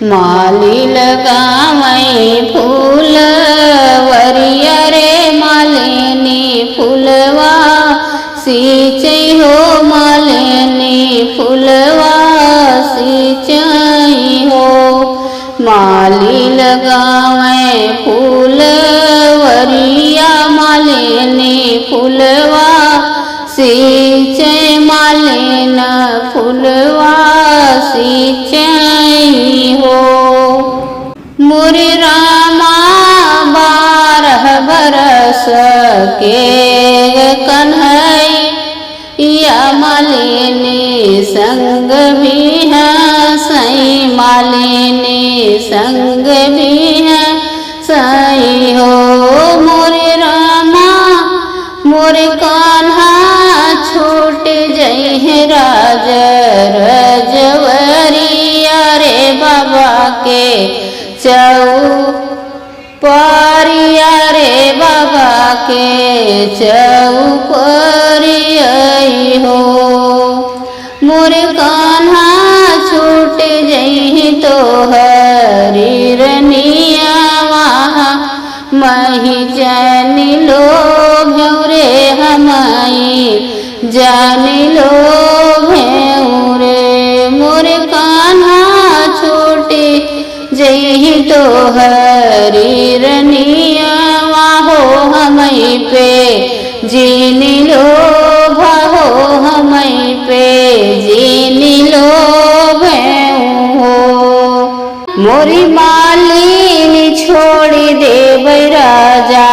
माली लगावई फूल वरिया रे मालिनी फूलवा सींचई हो मालिनी फूलवा सींचई हो। माली लगावई फूल वरिया मालिनी फूलवा सींचई मालिन फूलवा सींचई हो। मोरे रामा 12 बरस के कन्हैया मालिनी संग भी है सई मालिनी संग भी है सई हो। मोरे रामा मोरे कान्हा छूट जई है राज रजवरिया रे बाबा के चौपरिया रे बाबा के चौपरिया हो। मोरे कान्हा छूट जई तो हरी रनिया वहाँ मही जान लो भौरे हमाई जान लो भौरे। मोरे कान्हा छोटे जही तो हरी रनिया वाहो हमई पे जीन लो भाहो हमई पे जीन लो भौ। मोरी मालिनी छोड़ी दे राजा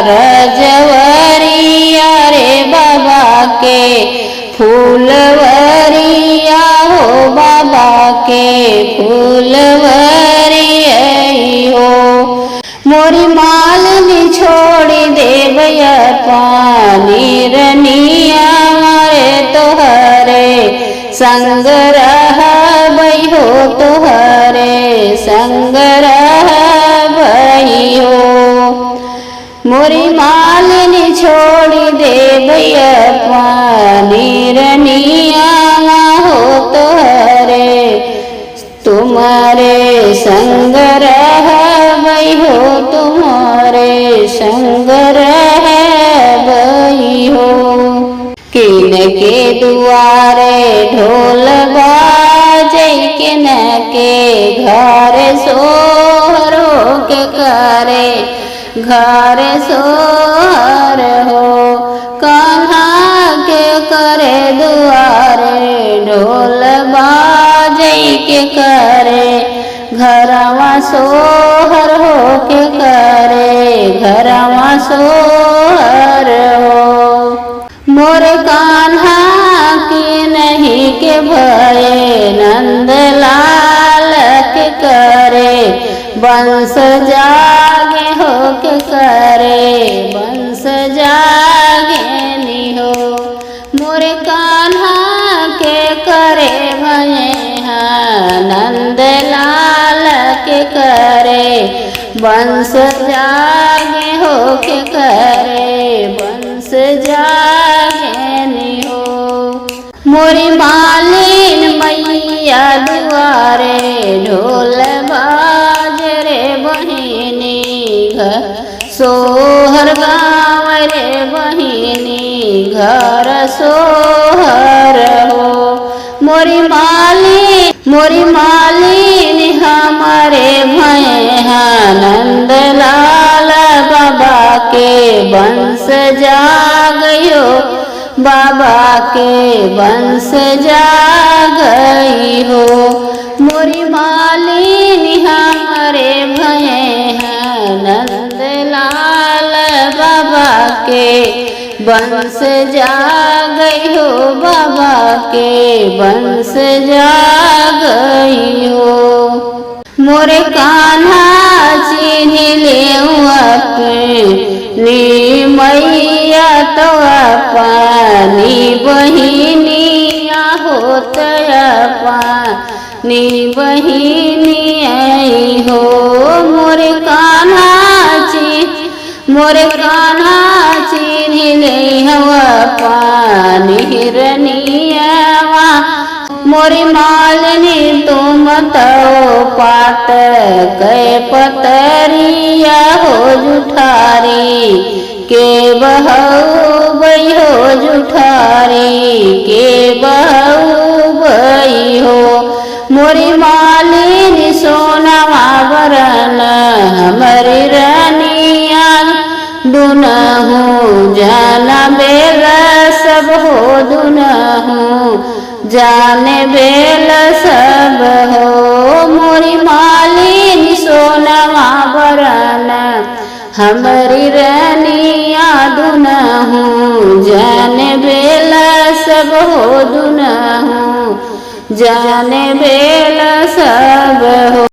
रजवरिया रे बाबा के फूलवरिया हो बाबा के फूलवरिया हो। मोरी मालिनी छोड़ी दे पानी रनिया मारे तोहरे संग रह हो तोहरे संग रह हो। मोरी मालिनी छोड़ी दे पानी रनिया हो तोहरे तुम्हारे संग रह हो तुम्हारे संग रह हो। किन के दुआरे ढोल बाजई किन के घर सोहर हो के करे घर सोहर हो। कान्हा के करे दुआरे ढोल बाजई के करे घरवा सोहर हो के करे घरवा सोहर हो। मोर कान्हा के नहीं के भये नंदलाल के करे बंस जागे हो के करे बंस जागे नी हो। मोर कान्हा के करे भये नंदलाल के करे बंस जागे हो के करे बंस जागे नी हो। मोरी मालिन मैया दुआरे ढोल बाज रे बहिनी सोहर गाँव रे बहिनी घर सोहर हो। मोरी मालिन हमारे भय नंदलाल बाबा के वंश जागयो बाबा के वंश जागई हो। मोरी मालिन हमारे भय नंदलाल बाबा के वंश जागई हो बाबा के वंश जागई हो। मोरे कान्हा चिन्ह ले अपनी मैया तो अपनी बहिनिया होत अपनी बहिनिया हो। मोरे कान्हा चिन्ह ले पानी हिरनिया मोरी मालिनी तुम तो पात दुनहु जाने बेल सब हो मोरी मालिन सोनवा बरन हमारी रनिया दुनहु जाने बेला सब हो दुनहु जाने बेला सब